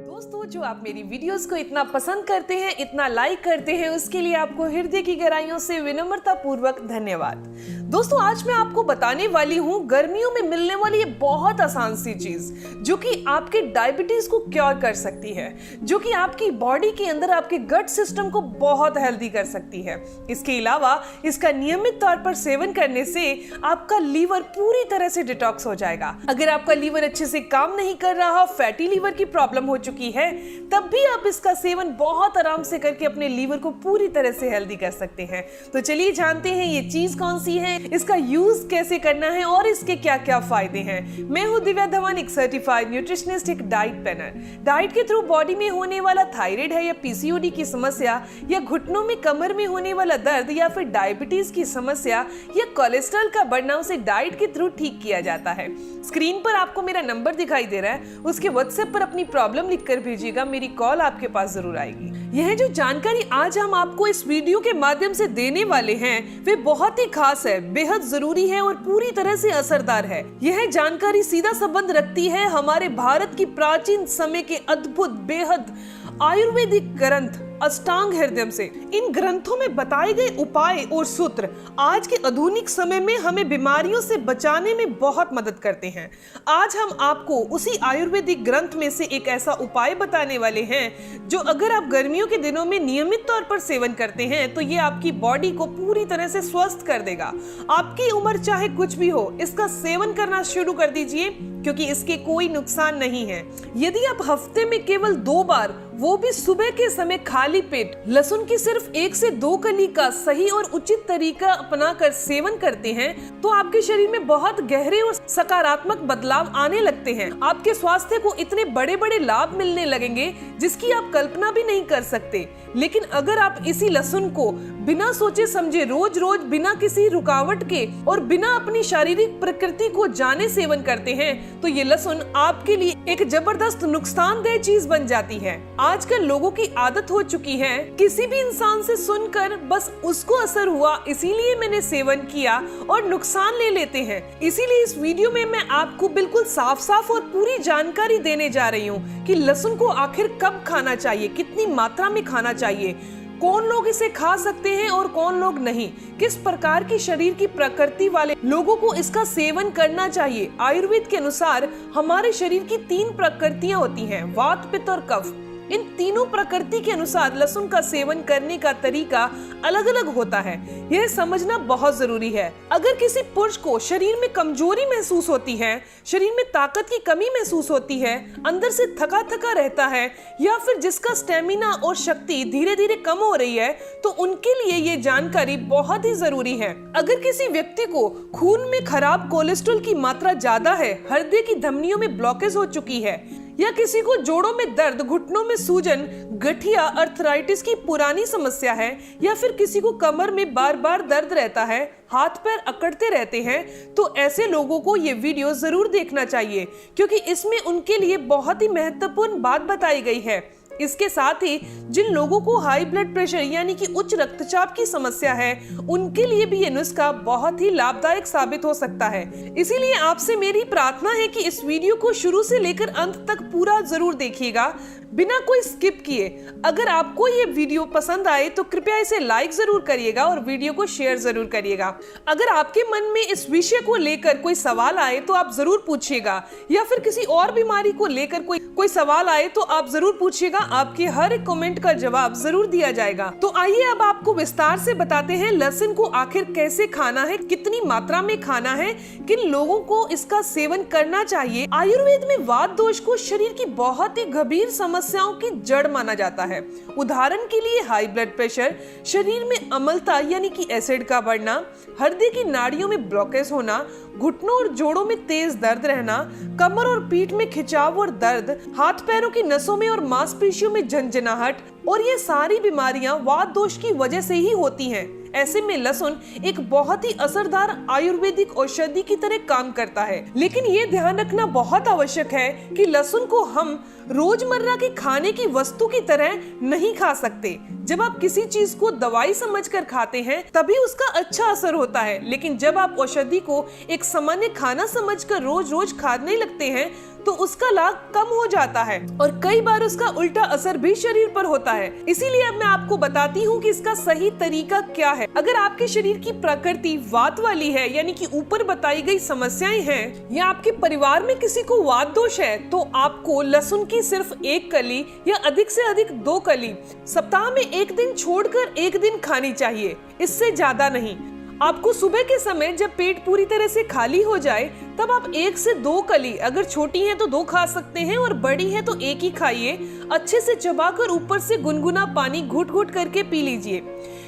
दोस्तों, जो आप मेरी वीडियोस को इतना पसंद करते हैं, इतना लाइक करते हैं, उसके लिए आपको हृदय की गहराइयों से विनम्रता पूर्वक धन्यवाद। दोस्तों, आज मैं आपको बताने वाली हूँ गर्मियों में मिलने वाली ये बहुत आसान सी चीज जो कि आपके डायबिटीज को क्योर कर सकती है, जो कि आपकी बॉडी के अंदर आपके गट सिस्टम को बहुत हेल्दी कर सकती है। इसके अलावा इसका नियमित तौर पर सेवन करने से आपका लीवर पूरी तरह से डिटॉक्स हो जाएगा। अगर आपका लीवर अच्छे से काम नहीं कर रहा, फैटी लीवर की प्रॉब्लम हो चुकी है, तब भी आप इसका सेवन बहुत आराम से करके अपने लीवर को पूरी तरह से हेल्दी कर सकते हैं। तो चलिए जानते हैं ये चीज कौन सी है, इसका यूज कैसे करना है और इसके क्या क्या फायदे हैं। मैं हूं दिव्या धवन, एक सर्टिफाइड न्यूट्रिशनिस्ट, एक डाइट प्लानर। डाइट के थ्रू बॉडी में होने वाला थायराइड है या पीसीओडी की समस्या या घुटनों में कमर में होने वाला दर्द या फिर डायबिटीज की समस्या या कोलेस्ट्रॉल का बढ़ना, उसे डाइट के थ्रू ठीक किया जाता है। स्क्रीन पर आपको मेरा नंबर दिखाई दे रहा है, उसके व्हाट्सएप पर अपनी प्रॉब्लम लिखकर भेजिएगा, मेरी कॉल आपके पास जरूर आएगी। यह जो जानकारी आज हम आपको इस वीडियो के माध्यम से देने वाले हैं वे बहुत ही खास है, बेहद जरूरी है और पूरी तरह से असरदार है। यह जानकारी सीधा संबंध रखती है हमारे भारत की प्राचीन समय के अद्भुत बेहद आयुर्वेदिक ग्रंथ अष्टांग हृदयम से। इन ग्रंथों में बताए गए उपाय और सूत्र आज के आधुनिक समय में हमें बीमारियों से बचाने में बहुत मदद करते हैं। आज हम आपको उसी आयुर्वेदिक ग्रंथ में से एक ऐसा उपाय बताने वाले हैं जो अगर आप गर्मियों के दिनों में नियमित तौर पर सेवन करते हैं तो ये आपकी बॉडी को पूरी तरह से स्वस्थ कर देगा। आपकी उम्र चाहे कुछ भी हो, इसका सेवन करना शुरू कर दीजिए क्योंकि इसके कोई नुकसान नहीं है। यदि आप हफ्ते में केवल 2 बार, वो भी सुबह के समय खाली पेट, लहसुन की सिर्फ 1 से 2 कली का सही और उचित तरीका अपनाकर सेवन करते हैं तो आपके शरीर में बहुत गहरे और सकारात्मक बदलाव आने लगते हैं। आपके स्वास्थ्य को इतने बड़े बड़े लाभ मिलने लगेंगे जिसकी आप कल्पना भी नहीं कर सकते। लेकिन अगर आप इसी लहसुन को बिना सोचे समझे रोज रोज बिना किसी रुकावट के और बिना अपनी शारीरिक प्रकृति को जाने सेवन करते हैं तो ये लहसुन आपके लिए एक जबरदस्त नुकसानदेह चीज बन जाती है। आजकल लोगों की आदत हो चुकी है किसी भी इंसान से सुनकर बस उसको असर हुआ इसीलिए मैंने सेवन किया और नुकसान ले लेते हैं। इसीलिए इस वीडियो में मैं आपको बिल्कुल साफ साफ और पूरी जानकारी देने जा रही हूँ कि लहसुन को आखिर कब खाना चाहिए, कितनी मात्रा में खाना चाहिए, कौन लोग इसे खा सकते हैं और कौन लोग नहीं, किस प्रकार की शरीर की प्रकृति वाले लोगों को इसका सेवन करना चाहिए। आयुर्वेद के अनुसार हमारे शरीर की 3 प्रकृतियां होती हैं, वात, पित्त और कफ। इन तीनों प्रकृति के अनुसार लहसुन का सेवन करने का तरीका अलग अलग होता है, यह समझना बहुत जरूरी है। अगर किसी पुरुष को शरीर में कमजोरी महसूस होती है, शरीर में ताकत की कमी महसूस होती है, अंदर से थका थका रहता है या फिर जिसका स्टेमिना और शक्ति धीरे धीरे कम हो रही है तो उनके लिए ये जानकारी बहुत ही जरूरी है। अगर किसी व्यक्ति को खून में खराब कोलेस्ट्रॉल की मात्रा ज्यादा है, हृदय की धमनियों में ब्लॉकेज हो चुकी है या किसी को जोड़ों में दर्द, घुटनों में सूजन, गठिया, अर्थराइटिस की पुरानी समस्या है या फिर किसी को कमर में बार बार दर्द रहता है, हाथ पैर अकड़ते रहते हैं, तो ऐसे लोगों को ये वीडियो जरूर देखना चाहिए क्योंकि इसमें उनके लिए बहुत ही महत्वपूर्ण बात बताई गई है। इसके साथ ही जिन लोगों को हाई ब्लड प्रेशर यानी कि उच्च रक्तचाप की समस्या है उनके लिए भी ये नुस्खा बहुत ही लाभदायक साबित हो सकता है। इसीलिए आपसे मेरी प्रार्थना है कि इस वीडियो को शुरू से लेकर अंत तक पूरा जरूर देखिएगा, बिना कोई स्किप किए। अगर आपको ये वीडियो पसंद आए तो कृपया इसे लाइक जरूर करिएगा और वीडियो को शेयर जरूर करिएगा। अगर आपके मन में इस विषय को लेकर कोई सवाल आए तो आप जरूर पूछिएगा या फिर किसी और बीमारी को लेकर कोई सवाल आए तो आप जरूर पूछिएगा, आपके हर एक कमेंट का जवाब जरूर दिया जाएगा। तो आइए अब आपको विस्तार से बताते हैं लहसुन को आखिर कैसे खाना है, कितनी मात्रा में खाना है, किन लोगों को इसका सेवन करना चाहिए। आयुर्वेद में वात दोष को शरीर की बहुत ही गंभीर समस्याओं की जड़ माना जाता है। उदाहरण के लिए हाई ब्लड प्रेशर, शरीर में अम्लता यानी कि एसिड का बढ़ना, हृदय की नाड़ियों में ब्लॉकेज होना, घुटनों और जोड़ों में तेज दर्द रहना, कमर और पीठ में खिंचाव और दर्द, हाथ पैरों की नसों में और मांसपेशियों में झंझनाहट, और ये सारी बीमारियां वात दोष की वजह से ही होती हैं। ऐसे में लहसुन एक बहुत ही असरदार आयुर्वेदिक औषधि की तरह काम करता है। लेकिन ये ध्यान रखना बहुत आवश्यक है कि लहसुन को हम रोजमर्रा के खाने की वस्तु की तरह नहीं खा सकते। जब आप किसी चीज को दवाई समझकर खाते हैं तभी उसका अच्छा असर होता है, लेकिन जब आप औषधि को एक सामान्य खाना समझकर रोज रोज खाने लगते हैं तो उसका लाभ कम हो जाता है और कई बार उसका उल्टा असर भी शरीर पर होता है। इसीलिए अब मैं आपको बताती हूँ कि इसका सही तरीका क्या है। अगर आपके शरीर की प्रकृति वात वाली है, यानी कि ऊपर बताई गई समस्याएं हैं, या आपके परिवार में किसी को वात दोष है, तो आपको लहसुन की सिर्फ 1 कली या अधिक से अधिक 2 कली सप्ताह में 1 दिन छोड़कर 1 दिन खानी चाहिए, इससे ज्यादा नहीं। आपको सुबह के समय जब पेट पूरी तरह से खाली हो जाए तब आप 1 से 2 कली, अगर छोटी है तो 2 खा सकते हैं और बड़ी है तो 1 ही खाइए। अच्छे से चबाकर ऊपर से गुनगुना पानी घुट घुट करके पी लीजिए।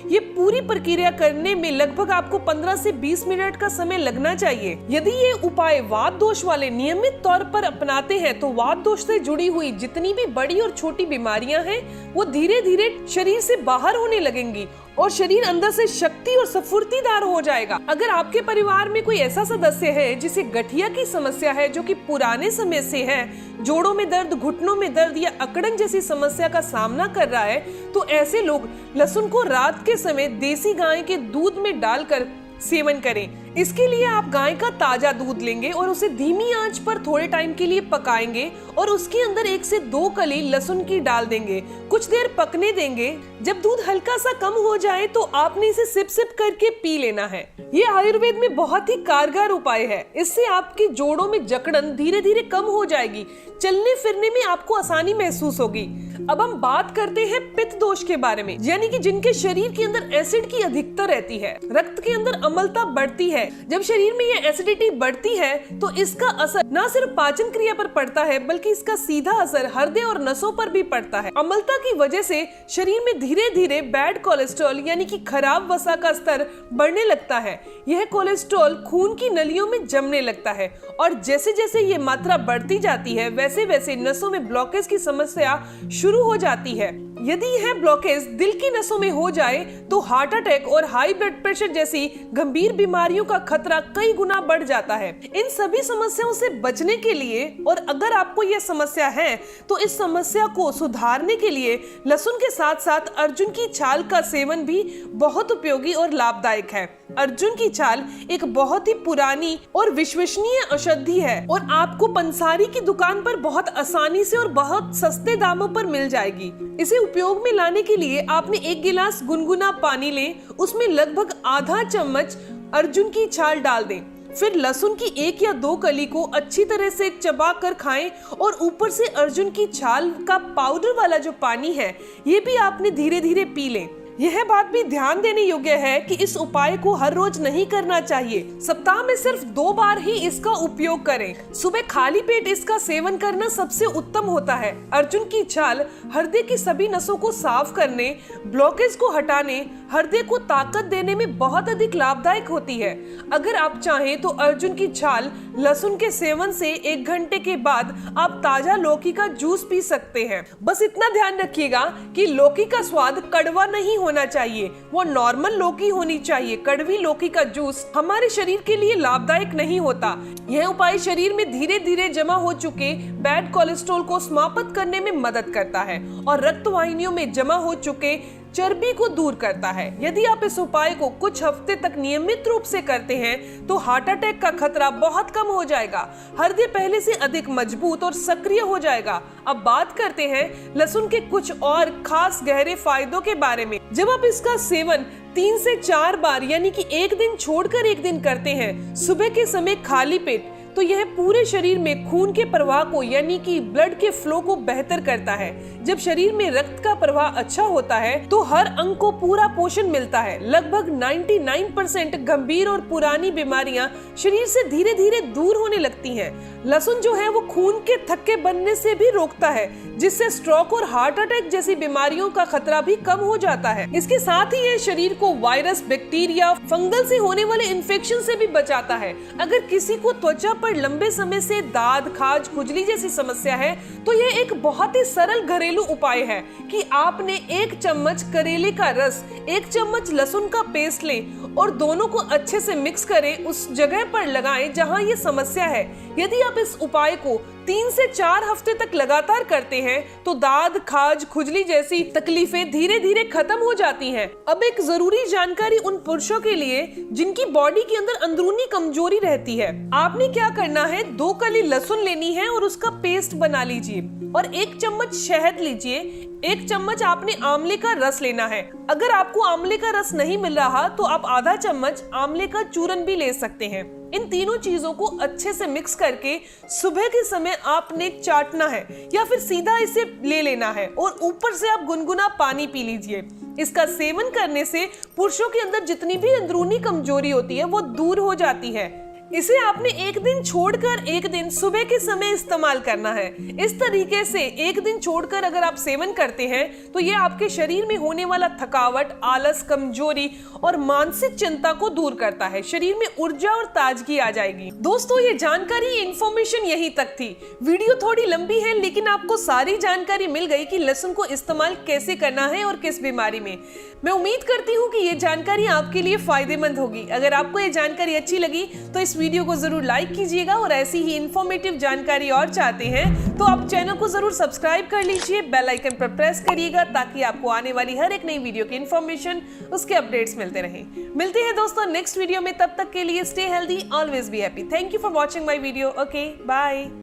ये पूरी प्रक्रिया करने में लगभग आपको 15 से 20 मिनट का समय लगना चाहिए। यदि ये उपाय वात दोष वाले नियमित तौर पर अपनाते हैं तो वात दोष से जुड़ी हुई जितनी भी बड़ी और छोटी बीमारियां हैं वो धीरे धीरे शरीर से बाहर होने लगेंगी और शरीर अंदर से शक्ति और स्फूर्तिदार हो जाएगा। अगर आपके परिवार में कोई ऐसा सदस्य है जिसे गठिया की समस्या है, जो कि पुराने समय से है, जोड़ों में दर्द, घुटनों में दर्द या अकड़न जैसी समस्या का सामना कर रहा है, तो ऐसे लोग लहसुन को रात के समय देसी गाय के दूध में डालकर सेवन करें। इसके लिए आप गाय का ताजा दूध लेंगे और उसे धीमी आंच पर थोड़े टाइम के लिए पकाएंगे और उसके अंदर 1 से 2 कली लहसुन की डाल देंगे। कुछ देर पकने देंगे। जब दूध हल्का सा कम हो जाए तो आपने इसे सिप सिप करके पी लेना है। ये आयुर्वेद में बहुत ही कारगर उपाय है। इससे आपके जोड़ों में जकड़न धीरे धीरे कम हो जाएगी, चलने फिरने में आपको आसानी महसूस होगी। अब हम बात करते हैं पित्त दोष के बारे में, यानी कि जिनके शरीर के अंदर एसिड की अधिकता रहती है, रक्त के अंदर अम्लता बढ़ती है। जब शरीर में ये एसिडिटी बढ़ती है तो इसका असर न सिर्फ पाचन क्रिया पर पड़ता है बल्कि इसका सीधा असर हृदय और नसों पर भी पड़ता है। अम्लता की वजह से शरीर में धीरे धीरे बैड कोलेस्ट्रॉल यानी कि खराब वसा का स्तर बढ़ने लगता है। यह कोलेस्ट्रॉल खून की नलियों में जमने लगता है और जैसे जैसे ये मात्रा बढ़ती जाती है वैसे वैसे नसों में ब्लॉकेज की समस्या शुरू हो जाती है। यदि यह ब्लॉकेज दिल की नसों में हो जाए तो हार्ट अटैक और हाई ब्लड प्रेशर जैसी गंभीर बीमारियों का खतरा कई गुना बढ़ जाता है। इन सभी समस्याओं से बचने के लिए, और अगर आपको यह समस्या है तो इस समस्या को सुधारने के लिए लहसुन के साथ साथ अर्जुन की छाल का सेवन भी बहुत उपयोगी और लाभदायक है। अर्जुन की छाल एक बहुत ही पुरानी और विश्वसनीय औषधि है और आपको पंसारी की दुकान पर बहुत आसानी से और बहुत सस्ते दामों पर मिल जाएगी। इसे उपयोग में लाने के लिए आपने 1 गिलास गुनगुना पानी लें, उसमें लगभग आधा चम्मच अर्जुन की छाल डाल दें। फिर लहसुन की 1 या 2 कली को अच्छी तरह से चबा कर खाएं और ऊपर से अर्जुन की छाल का पाउडर वाला जो पानी है ये भी आपने धीरे धीरे पी लें। यह बात भी ध्यान देने योग्य है कि इस उपाय को हर रोज नहीं करना चाहिए। सप्ताह में सिर्फ 2 बार ही इसका उपयोग करें। सुबह खाली पेट इसका सेवन करना सबसे उत्तम होता है। अर्जुन की छाल हृदय की सभी नसों को साफ करने, ब्लॉकेज को हटाने, हृदय को ताकत देने में बहुत अधिक लाभदायक होती है। अगर आप चाहें तो अर्जुन की छाल लहसुन के सेवन से 1 घंटे के बाद आप ताजा लौकी का जूस पी सकते हैं। बस इतना ध्यान रखिएगा कि लौकी का स्वाद कड़वा नहीं होना चाहिए, वो नॉर्मल लौकी होनी चाहिए। कड़वी लौकी का जूस हमारे शरीर के लिए लाभदायक नहीं होता। यह उपाय शरीर में धीरे धीरे जमा हो चुके बैड कोलेस्ट्रॉल को समाप्त करने में मदद करता है और रक्त वाहिनियों में जमा हो चुके चर्बी को दूर करता है। यदि आप इस उपाय को कुछ हफ्ते तक नियमित रूप से करते हैं तो हार्ट अटैक का खतरा बहुत कम हो जाएगा, हृदय पहले से अधिक मजबूत और सक्रिय हो जाएगा। अब बात करते हैं लहसुन के कुछ और खास गहरे फायदों के बारे में। जब आप इसका सेवन 3 से 4 बार यानी कि 1 दिन छोड़कर 1 दिन करते हैं सुबह के समय खाली पेट, तो यह पूरे शरीर में खून के प्रवाह को यानी कि ब्लड के फ्लो को बेहतर करता है। जब शरीर में रक्त का प्रवाह अच्छा होता है तो हर अंग को पूरा पोषण मिलता है। लगभग 99% गंभीर और पुरानी बीमारियां शरीर से धीरे धीरे दूर होने लगती हैं। लहसुन जो है वो खून के थक्के बनने से भी रोकता है, जिससे स्ट्रोक और हार्ट अटैक जैसी बीमारियों का खतरा भी कम हो जाता है। इसके साथ ही ये शरीर को वायरस, बैक्टीरिया, फंगल से होने वाले इन्फेक्शन से भी बचाता है। अगर किसी को त्वचा पर लंबे समय से दाद, खाज, खुजली जैसी समस्या है तो यह एक बहुत ही सरल घरेलू उपाय है कि आपने 1 चम्मच करेले का रस, 1 चम्मच लहसुन का पेस्ट लें और दोनों को अच्छे से मिक्स करें, उस जगह पर लगाएं जहां ये समस्या है। यदि आप इस उपाय को 3 से 4 हफ्ते तक लगातार करते हैं तो दाद, खाज, खुजली जैसी तकलीफें धीरे धीरे खत्म हो जाती हैं। अब एक जरूरी जानकारी उन पुरुषों के लिए जिनकी बॉडी के अंदर अंदरूनी कमजोरी रहती है। आपने क्या करना है, 2 कली लहसुन लेनी है और उसका पेस्ट बना लीजिए और 1 चम्मच शहद लीजिए। 1 चम्मच आपने आंवले का रस लेना है। अगर आपको आंवले का रस नहीं मिल रहा तो आप आधा चम्मच आंवले का चूरन भी ले सकते हैं। इन तीनों चीजों को अच्छे से मिक्स करके सुबह के समय आपने चाटना है या फिर सीधा इसे ले लेना है और ऊपर से आप गुनगुना पानी पी लीजिए। इसका सेवन करने से पुरुषों के अंदर जितनी भी अंदरूनी कमजोरी होती है वो दूर हो जाती है। इसे आपने 1 दिन छोड़कर 1 दिन सुबह के समय इस्तेमाल करना है। इस तरीके से 1 दिन छोड़कर अगर आप सेवन करते हैं तो ये आपके शरीर में होने वाला थकावट, आलस, कमजोरी और मानसिक चिंता को दूर करता है। शरीर में ऊर्जा और ताजगी आ जाएगी। दोस्तों, ये जानकारी, इंफॉर्मेशन यहीं तक थी। वीडियो थोड़ी लंबी है लेकिन आपको सारी जानकारी मिल गई कि लहसुन को इस्तेमाल कैसे करना है और किस बीमारी में। मैं उम्मीद करती हूँ कि ये जानकारी आपके लिए फायदेमंद होगी। अगर आपको ये जानकारी अच्छी लगी तो इस वीडियो को जरूर लाइक कीजिएगा और ऐसी ही इंफॉर्मेटिव जानकारी और चाहते हैं तो आप चैनल को जरूर सब्सक्राइब कर लीजिए, बेल आइकन पर प्रेस करिएगा ताकि आपको आने वाली हर एक नई वीडियो की इंफॉर्मेशन, उसके अपडेट्स मिलते रहें। मिलते हैं दोस्तों नेक्स्ट वीडियो में, तब तक के लिए stay healthy, always be happy. Thank you for watching my video. Okay, bye.